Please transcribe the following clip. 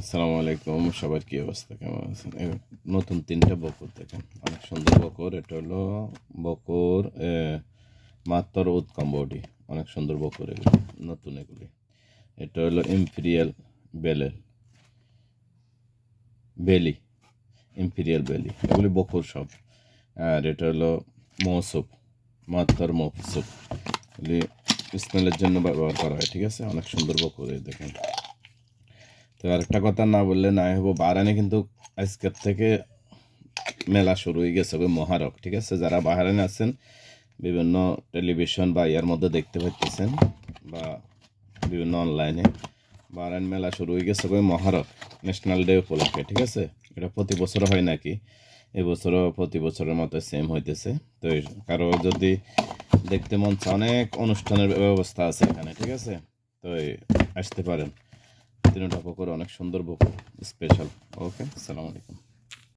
আসসালামু আলাইকুম, সবার কি অবস্থা, কেমন আছেন? নতুন 3টা বকর দেখেন, অনেক সুন্দর বকর। এটা হলো বকর মাত্র উৎকম বডি, অনেক সুন্দর বকর এগুলি, নতুন এগুলি। এটা হলো ইম্পেরিয়াল বেলের বেলি, ইম্পেরিয়াল বেলি, এগুলি বকর সব। আর এটা হলো মৌসুপ, মাত্র মৌসুপ, এগুলি স্মেলের জন্য ব্যবহার করা হয়, ঠিক আছে? অনেক সুন্দর বকর এই দেখেন। তো আরেকটা কথা না বললে নাই হবো, বাহারানে কিন্তু আজকের থেকে মেলা শুরু হয়ে গেছে ওই মহারক, ঠিক আছে? যারা বাহারানে আছেন বিভিন্ন টেলিভিশন বা ইয়ার মধ্যে দেখতে পাচ্ছেন বা বিভিন্ন অনলাইনে, বাহারান মেলা শুরু হয়ে গেছে ওই মহারক ন্যাশনাল ডে উপলক্ষে, ঠিক আছে? এটা প্রতি বছর হয় নাকি, এবছরও প্রতি বছরের মতো সেম হইতেছে। তো কারো যদি দেখতে মন চায়, অনেক অনুষ্ঠানের ব্যবস্থা আছে এখানে, ঠিক আছে? তো আসতে পারেন। 3টা বকর অনেক সুন্দর বকর, স্পেশাল। ওকে, আসসালামু আলাইকুম।